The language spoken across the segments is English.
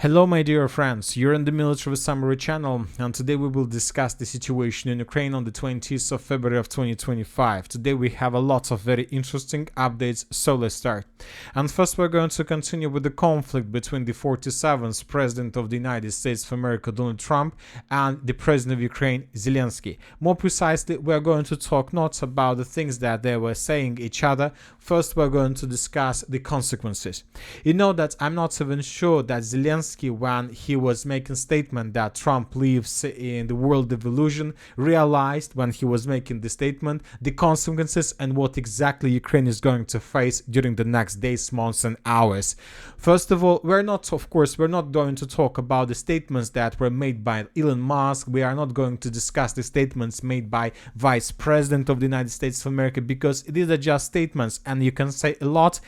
Hello my dear friends, you're in the Military Summary channel, and today we will discuss the situation in Ukraine on the 20th of February of 2025. Today we have a lot of very interesting updates, so let's start. And first we're going to continue with the conflict between the 47th President of the United States of America, Donald Trump, and the President of Ukraine, Zelensky. More precisely, we're going to talk not about the things that they were saying each other. First we're going to discuss the consequences. You know that I'm not even sure that Zelensky, when he was making statement that Trump lives in the world of illusion, realized when he was making the statement the consequences and what exactly Ukraine is going to face during the next days, months and hours. First of all, we're not going to talk about the statements that were made by Elon Musk. We are not going to discuss the statements made by Vice President of the United States of America, because these are just statements and you can say a lot.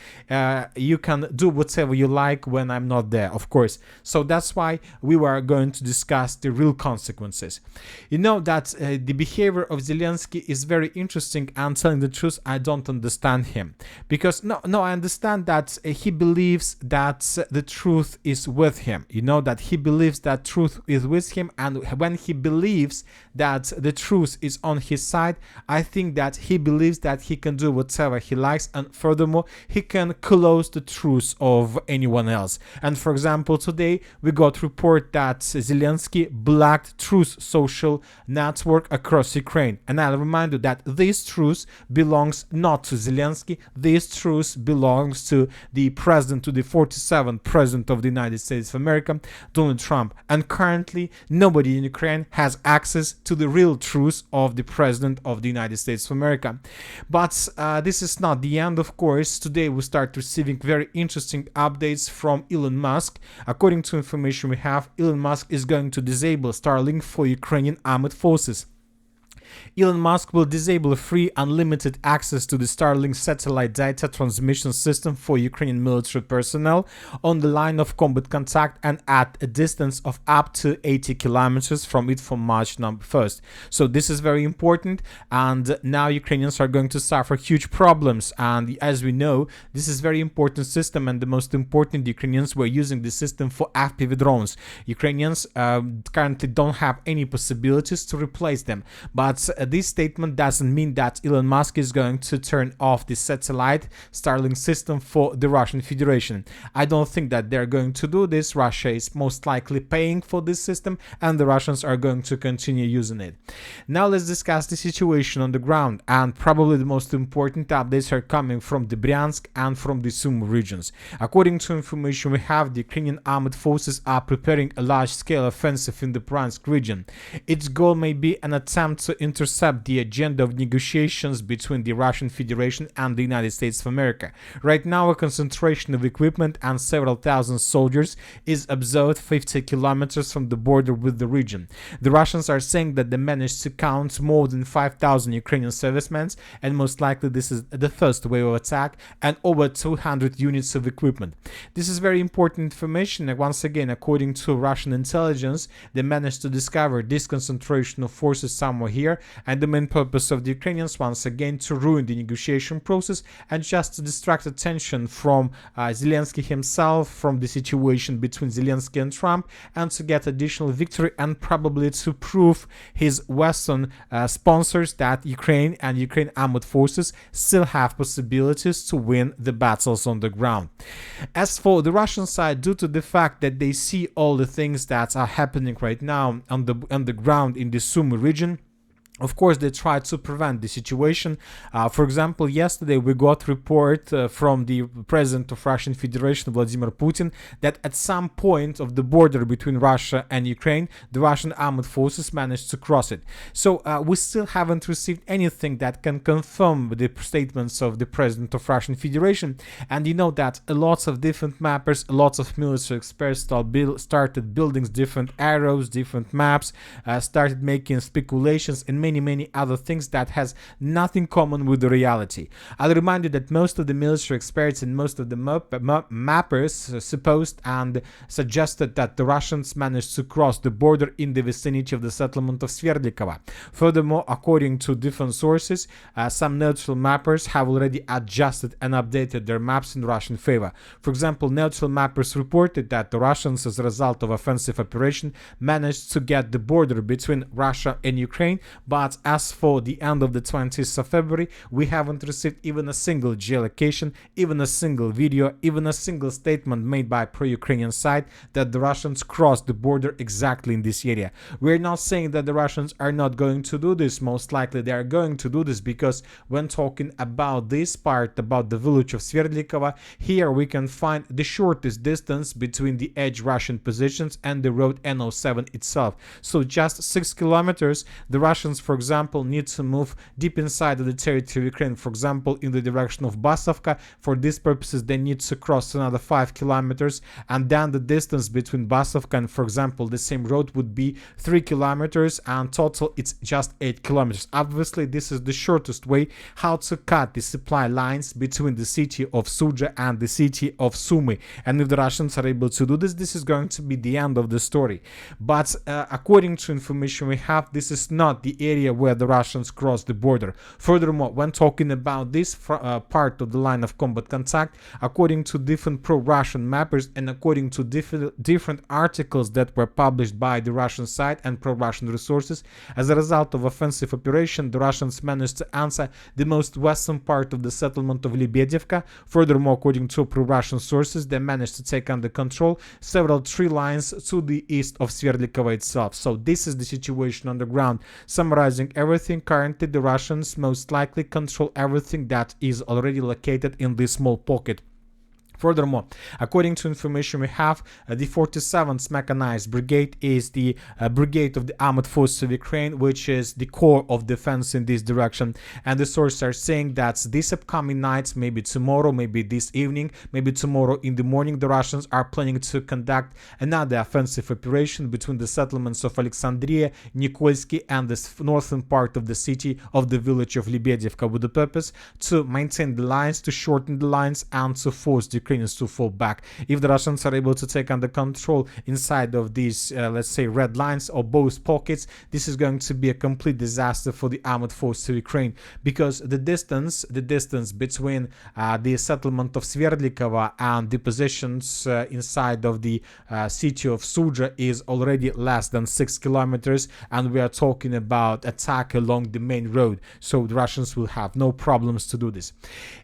You can do whatever you like when I'm not there, of course. So that's why we were going to discuss the real consequences. You know that the behavior of Zelensky is very interesting, and telling the truth, I don't understand him. Because I understand that he believes that the truth is with him. You know that he believes that truth is with him, and when he believes that the truth is on his side, I think that he believes that he can do whatever he likes, and furthermore, he can close the truth of anyone else. And for example, today we got report that Zelensky blocked Truth social network across Ukraine. And I'll remind you that this truth belongs not to Zelensky. This truth belongs to the 47th President of the United States of America, Donald Trump. And currently, nobody in Ukraine has access to the real truth of the President of the United States of America. But this is not the end, of course. Today we start receiving very interesting updates from Elon Musk. According to information we have, Elon Musk is going to disable Starlink for Ukrainian armed forces. Elon Musk will disable free unlimited access to the Starlink satellite data transmission system for Ukrainian military personnel on the line of combat contact and at a distance of up to 80 kilometers from it from March 1st. So this is very important, and now Ukrainians are going to suffer huge problems. And as we know, this is very important system, and the most important, Ukrainians were using the system for FPV drones. Ukrainians currently don't have any possibilities to replace them. But this statement doesn't mean that Elon Musk is going to turn off the satellite Starlink system for the Russian Federation. I don't think that they're going to do this. Russia is most likely paying for this system, and the Russians are going to continue using it. Now let's discuss the situation on the ground, and probably the most important updates are coming from the Bryansk and from the Sumy regions. According to information we have, the Ukrainian armed forces are preparing a large-scale offensive in the Bryansk region. Its goal may be an attempt to intercept the agenda of negotiations between the Russian Federation and the United States of America. Right now, a concentration of equipment and several thousand soldiers is observed 50 kilometers from the border with the region. The Russians are saying that they managed to count more than 5,000 Ukrainian servicemen, and most likely this is the first wave of attack, and over 200 units of equipment. This is very important information, and once again, according to Russian intelligence, they managed to discover this concentration of forces somewhere here, and the main purpose of the Ukrainians, once again, to ruin the negotiation process and just to distract attention from Zelensky himself, from the situation between Zelensky and Trump, and to get additional victory, and probably to prove his Western sponsors that Ukraine and Ukraine armed forces still have possibilities to win the battles on the ground. As for the Russian side, due to the fact that they see all the things that are happening right now on the ground in the Sumy region, of course, they try to prevent the situation. For example, yesterday we got report from the President of Russian Federation, Vladimir Putin, that at some point of the border between Russia and Ukraine, the Russian armed forces managed to cross it. So we still haven't received anything that can confirm the statements of the President of Russian Federation. And you know that a lot of different mappers, lots of military experts started building different arrows, different maps, started making speculations, and many other things that has nothing common with the reality. I'll remind you that most of the military experts and most of the mappers supposed and suggested that the Russians managed to cross the border in the vicinity of the settlement of Sverdlikova. Furthermore, according to different sources, some neutral mappers have already adjusted and updated their maps in Russian favor. For example, neutral mappers reported that the Russians, as a result of offensive operation, managed to get the border between Russia and Ukraine, but as for the end of the 20th of February, we haven't received even a single geolocation, even a single video, even a single statement made by pro-Ukrainian side that the Russians crossed the border exactly in this area. We're not saying that the Russians are not going to do this. Most likely they are going to do this, because when talking about this part, about the village of Sverdlikova, here we can find the shortest distance between the edge Russian positions and the road N07 itself. So just 6 kilometers, the Russians, for example, need to move deep inside of the territory of Ukraine, for example, in the direction of Basovka. For these purposes, they need to cross another 5 kilometers, and then the distance between Basovka and, for example, the same road would be 3 kilometers, and total it's just 8 kilometers. Obviously, this is the shortest way how to cut the supply lines between the city of Sudzha and the city of Sumy. And if the Russians are able to do this, this is going to be the end of the story. But according to information we have, this is not the area where the Russians crossed the border. Furthermore, when talking about this part of the line of combat contact, according to different pro-Russian mappers and according to different articles that were published by the Russian side and pro-Russian resources, as a result of offensive operation, the Russians managed to answer the most western part of the settlement of Lebedevka. Furthermore, according to pro-Russian sources, they managed to take under control several tree lines to the east of Sverdlikova itself. So this is the situation on the ground. Summarizing everything, currently the Russians most likely control everything that is already located in this small pocket. Furthermore, according to information we have, the 47th Mechanized Brigade is the brigade of the Armored Forces of Ukraine, which is the core of defense in this direction. And the sources are saying that this upcoming night, maybe tomorrow, maybe this evening, maybe tomorrow in the morning, the Russians are planning to conduct another offensive operation between the settlements of Alexandria, Nikolsky, and the northern part of the city of the village of Lebedevka, with the purpose to maintain the lines, to shorten the lines, and to force the Ukrainians to fall back. If the Russians are able to take under control inside of these, let's say, red lines or both pockets, this is going to be a complete disaster for the armored forces of Ukraine, because the distance between the settlement of Sverdlikova and the positions inside of the city of Sudzha is already less than 6 kilometers, and we are talking about attack along the main road. So the Russians will have no problems to do this.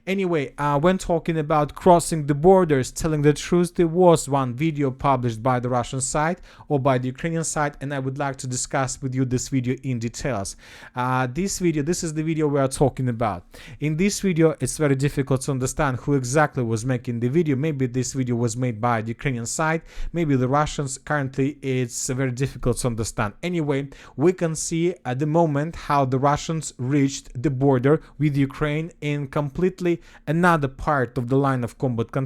Anyway, when talking about crossing the borders, telling the truth, there was one video published by the Russian side or by the Ukrainian side, and I would like to discuss with you this video in details. This is the video we are talking about. In this video, it's very difficult to understand who exactly was making the video. Maybe this video was made by the Ukrainian side, maybe the Russians. Currently, it's very difficult to understand. Anyway, we can see at the moment how the Russians reached the border with Ukraine in completely another part of the line of combat contact.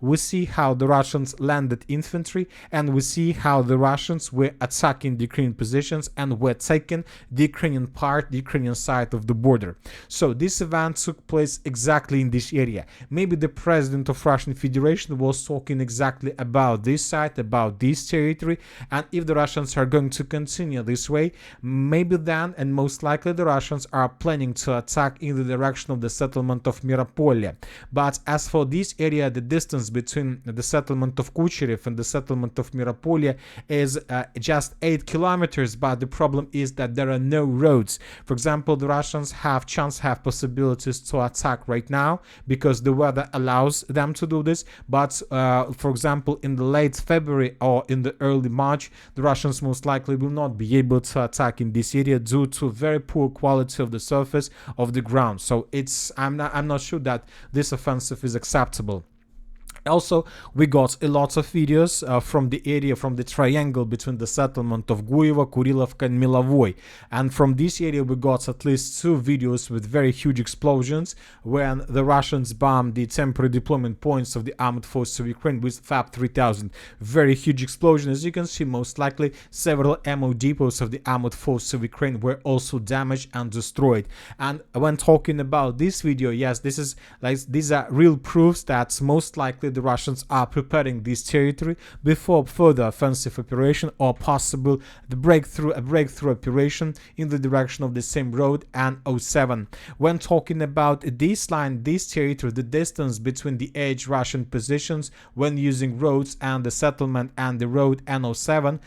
We see how the Russians landed infantry, and we see how the Russians were attacking the Ukrainian positions and were taking the Ukrainian part, the Ukrainian side of the border. So this event took place exactly in this area. Maybe the president of Russian Federation was talking exactly about this side, about this territory, and if the Russians are going to continue this way, maybe then, and most likely, the Russians are planning to attack in the direction of the settlement of Miropolye. But as for this area, the distance between the settlement of Kucherev and the settlement of Miropolye is just 8 kilometers, but the problem is that there are no roads. For example, the Russians have possibilities to attack right now because the weather allows them to do this, but for example, in the late February or in the early March, the Russians most likely will not be able to attack in this area due to very poor quality of the surface of the ground. So I'm not sure that this offensive is acceptable. Also, we got a lot of videos from the area, from the triangle between the settlement of Guyevo, Kurilovka and Milovoy. And from this area, we got at least 2 videos with very huge explosions when the Russians bombed the temporary deployment points of the armed forces of Ukraine with FAB 3000. Very huge explosion. As you can see, most likely several ammo depots of the armed forces of Ukraine were also damaged and destroyed. And when talking about this video, yes, these are real proofs that most likely the Russians are preparing this territory before further offensive operation or possible a breakthrough operation in the direction of the same road and 07. When talking about this line, this territory, the distance between the edge Russian positions when using roads and the settlement and the road N07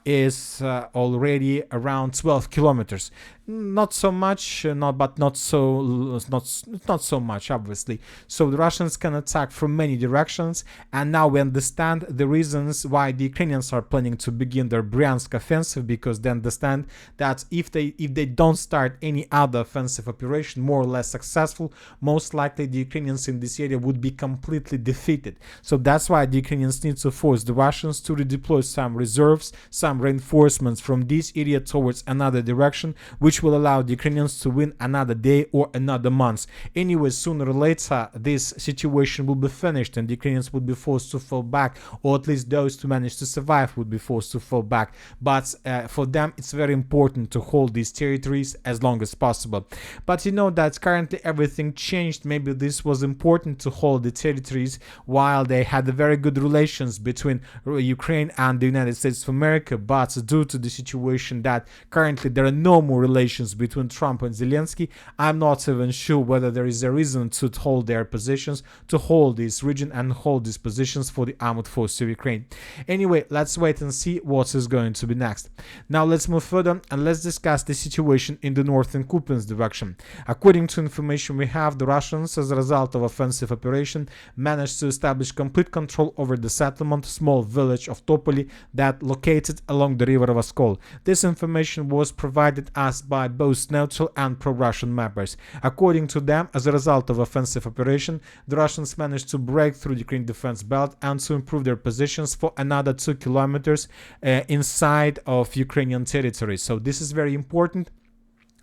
is already around 12 kilometers. Not so much, not so much, obviously. So the Russians can attack from many directions, and now we understand the reasons why the Ukrainians are planning to begin their Bryansk offensive, because they understand that if they don't start any other offensive operation more or less successful, most likely the Ukrainians in this area would be completely defeated. So that's why the Ukrainians need to force the Russians to redeploy some reserves, some reinforcements from this area towards another direction, which will allow the Ukrainians to win another day or another month. Anyway, sooner or later, this situation will be finished and the Ukrainians would be forced to fall back, or at least those who manage to survive would be forced to fall back. But for them, it's very important to hold these territories as long as possible. But you know that currently everything changed. Maybe this was important to hold the territories while they had very good relations between Ukraine and the United States of America, but due to the situation that currently there are no more relations between Trump and Zelensky, I'm not even sure whether there is a reason to hold their positions, to hold this region and hold these positions for the armed forces of Ukraine. Anyway, let's wait and see what is going to be next. Now let's move further and let's discuss the situation in the northern Kupiansk direction. According to information we have, the Russians, as a result of offensive operation, managed to establish complete control over the settlement, small village of Topoli that located along the river Oskol. This information was provided us by both neutral and pro-Russian mappers. According to them, as a result of offensive operation, the Russians managed to break through the Ukraine defense belt and to improve their positions for another 2 kilometers inside of Ukrainian territory. So this is very important.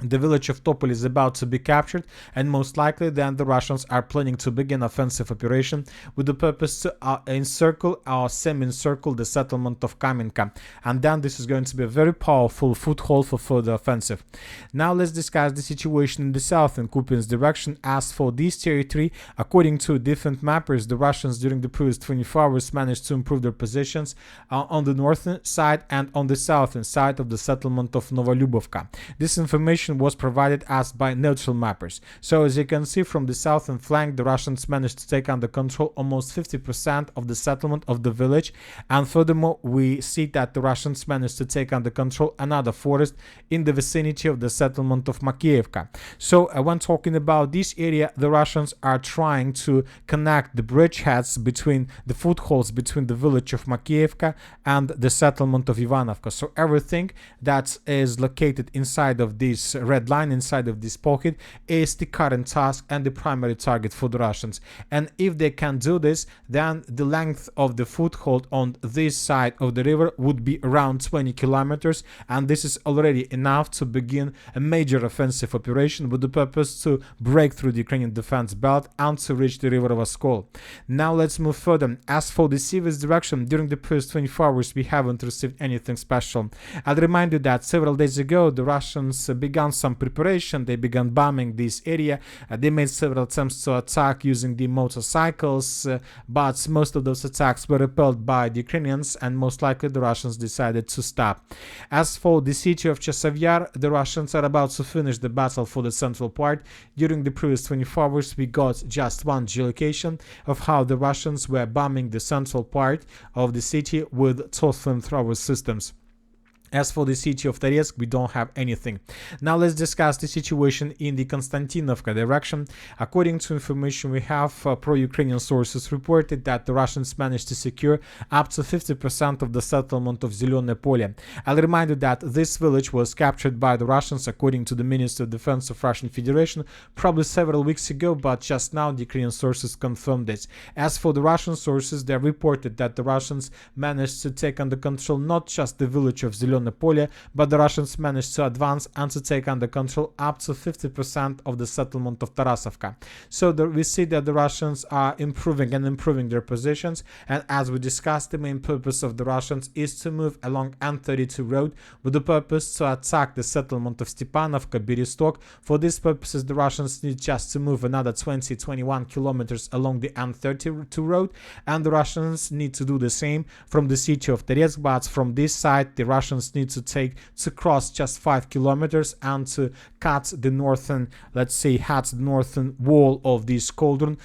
The village of Topol is about to be captured, and most likely then the Russians are planning to begin offensive operation with the purpose to encircle or semi-encircle the settlement of Kamenka, and then this is going to be a very powerful foothold for further offensive. Now let's discuss the situation in the southern Kupiansk direction. As for this territory, according to different mappers, the Russians during the previous 24 hours managed to improve their positions on the northern side and on the southern side of the settlement of Novolyubovka. This information was provided us by neutral mappers. So as you can see, from the southern flank, the Russians managed to take under control almost 50% of the settlement of the village, and furthermore we see that the Russians managed to take under control another forest in the vicinity of the settlement of Makiivka. So when talking about this area, the Russians are trying to connect the bridgeheads between the footholds between the village of Makiivka and the settlement of Ivanovka. So everything that is located inside of this red line, inside of this pocket, is the current task and the primary target for the Russians. And if they can do this, then the length of the foothold on this side of the river would be around 20 kilometers, and this is already enough to begin a major offensive operation with the purpose to break through the Ukrainian defense belt and to reach the river of Oskol. Now let's move further. As for the Siversk direction, during the first 24 hours we haven't received anything special. I'll remind you that several days ago the Russians began some preparation. They began bombing this area. They made several attempts to attack using the motorcycles, but most of those attacks were repelled by the Ukrainians, and most likely the Russians decided to stop. As for the city of Chasiv Yar, the Russians are about to finish the battle for the central part. During the previous 24 hours we got just one geolocation of how the Russians were bombing the central part of the city with 12 flamethrower systems. As for the city of Donetsk, we don't have anything. Now let's discuss the situation in the Konstantynovka direction. According to information we have, pro-Ukrainian sources reported that the Russians managed to secure up to 50% of the settlement of Zelene Pole. I'll remind you that this village was captured by the Russians, according to the Minister of Defense of Russian Federation, probably several weeks ago, but just now the Ukrainian sources confirmed this. As for the Russian sources, they reported that the Russians managed to take under control not just the village of Zelene Pole, but the Russians managed to advance and to take under control up to 50% of the settlement of Tarasovka. So we see that the Russians are improving their positions, and as we discussed, the main purpose of the Russians is to move along N32 road with the purpose to attack the settlement of Stepanovka, Bereztok. For these purposes, the Russians need just to move another 20-21 kilometers along the N32 road, and the Russians need to do the same from the city of Donetsk, but from this side the Russians need to cross just 5 kilometers and to cut the northern, let's say, the northern wall of this cauldron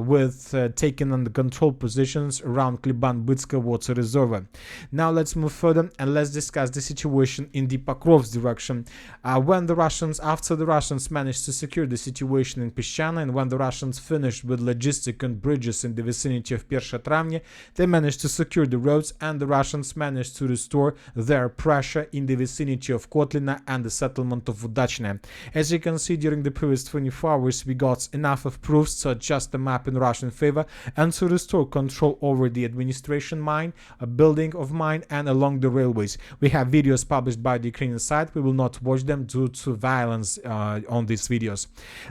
with taking under control positions around Kliban-Bytska water reservoir. Now let's move further and let's discuss the situation in the Pokrovsk direction. After the Russians managed to secure the situation in Peshchana, and when the Russians finished with logistic and bridges in the vicinity of Persha-Travnya, they managed to secure the roads, and the Russians managed to restore their pressure in the vicinity of Kotlina and the settlement of Udachne. As you can see, during the previous 24 hours we got enough of proofs to adjust the map in Russian favor and to restore control over the administration mine, a building of mine, and along the railways. We have videos published by the Ukrainian side. We will not watch them due to violence on these videos.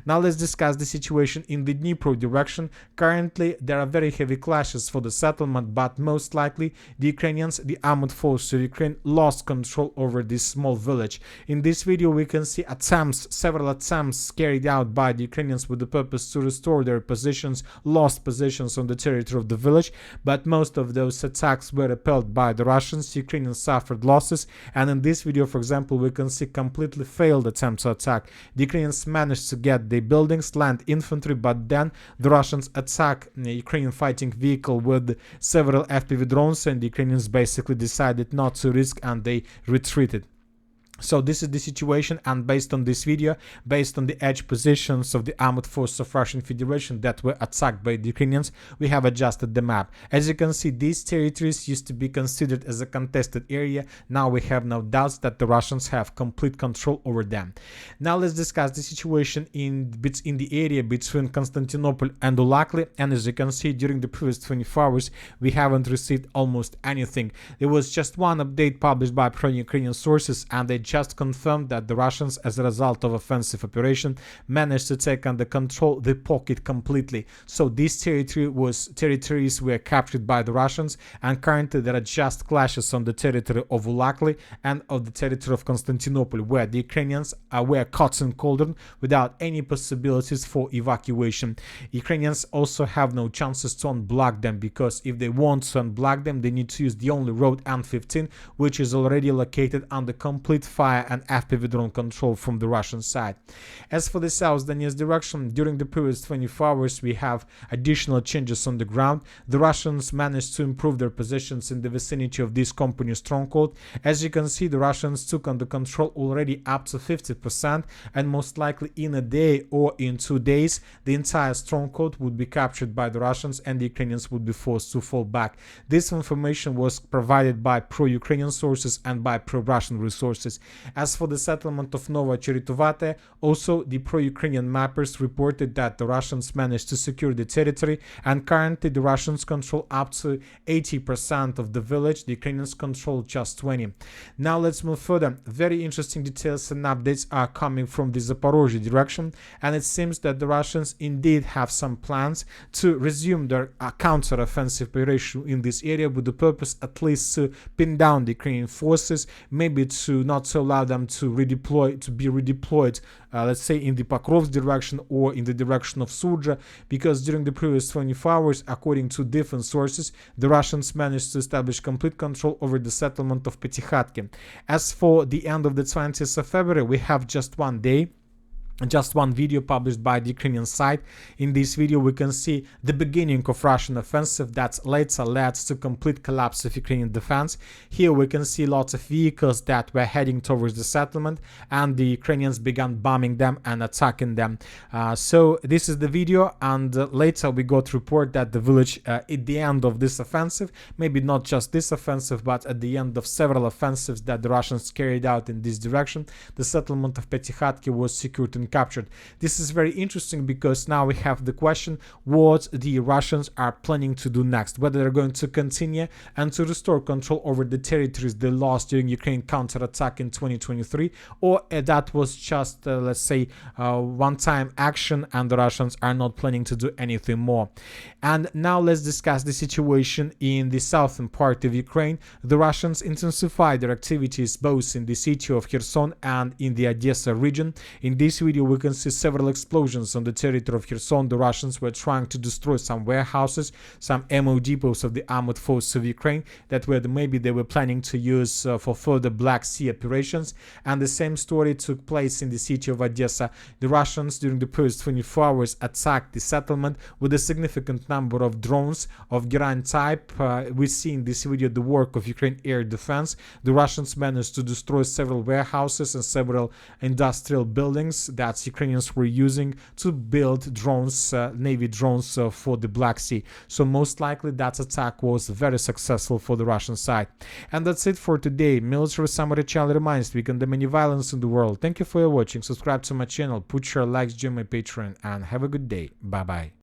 Now let's discuss the situation in the Dnipro direction. Currently there are very heavy clashes for the settlement, but most likely the Ukrainians, the armored forces of Ukraine, lost control over this small village. In this video we can see several attempts carried out by the Ukrainians with the purpose to restore their lost positions on the territory of the village, but most of those attacks were repelled by the Russians. Ukrainians suffered losses, and in this video, for example, we can see completely failed attempts to attack. The Ukrainians managed to get the buildings, land, infantry, but then the Russians attacked the Ukrainian fighting vehicle with several FPV drones, and the Ukrainians basically decided not to risk and they retreated. So this is the situation, and based on this video, based on the edge positions of the armored forces of Russian Federation that were attacked by the Ukrainians, we have adjusted the map. As you can see, these territories used to be considered as a contested area. Now we have no doubts that the Russians have complete control over them. Now let's discuss the situation in the area between Konstantinopol and Ulakli, and as you can see, during the previous 24 hours we haven't received almost anything. There was just one update published by pro-Ukrainian sources, and they just confirmed that the Russians, as a result of offensive operation, managed to take under control the pocket completely. So these territories were captured by the Russians, and currently there are just clashes on the territory of Ulakli and of the territory of Konstantinopol, where the Ukrainians were caught in cauldron without any possibilities for evacuation. Ukrainians also have no chances to unblock them, because if they want to unblock them, they need to use the only road N15, which is already located under complete fire and FPV drone control from the Russian side. As for the South Donetsk direction, during the previous 24 hours we have additional changes on the ground. The Russians managed to improve their positions in the vicinity of this company stronghold. As you can see, the Russians took under control already up to 50%, and most likely in a day or in 2 days the entire stronghold would be captured by the Russians and the Ukrainians would be forced to fall back. This information was provided by pro-Ukrainian sources and by pro-Russian resources. As for the settlement of Novo-Cheretovate, also the pro-Ukrainian mappers reported that the Russians managed to secure the territory, and currently the Russians control up to 80% of the village. The Ukrainians control just 20%. Now let's move further. Very interesting details and updates are coming from the Zaporizhzhia direction, and it seems that the Russians indeed have some plans to resume their counter-offensive operation in this area, with the purpose at least to pin down the Ukrainian forces, maybe to not to allow them to be redeployed, let's say in the Pokrovsk direction or in the direction of Sudzha, because during the previous 24 hours, according to different sources, the Russians managed to establish complete control over the settlement of Petykhatki. As for the end of the 20th of February, we have just 1 day. just one video published by the Ukrainian side. In this video we can see the beginning of Russian offensive that later led to complete collapse of Ukrainian defense. Here we can see lots of vehicles that were heading towards the settlement, and the Ukrainians began bombing them and attacking them. So this is the video, and later we got report that the village at the end of this offensive, maybe not just this offensive, but at the end of several offensives that the Russians carried out in this direction, the settlement of Petykhatki was secured and captured. This is very interesting because now we have the question what the Russians are planning to do next, whether they're going to continue and to restore control over the territories they lost during Ukraine counterattack in 2023, or that was just let's say one-time action and the Russians are not planning to do anything more. And now let's discuss the situation in the southern part of Ukraine. The Russians intensified their activities both in the city of Kherson and in the Odessa region. In this video we can see several explosions on the territory of Kherson. The Russians were trying to destroy some warehouses, some ammo depots of the armored forces of Ukraine that were maybe they were planning to use for further Black Sea operations. And the same story took place in the city of Odessa. The Russians during the first 24 hours attacked the settlement with a significant number of drones of Geran type. We see in this video the work of Ukraine air defense. The Russians managed to destroy several warehouses and several industrial buildings that Ukrainians were using to build drones, Navy drones for the Black Sea. So most likely that attack was very successful for the Russian side. And that's it for today. Military Summary channel reminds we condemn any violence in the world. Thank you for watching. Subscribe to my channel, put your likes, join my Patreon, and have a good day. Bye bye.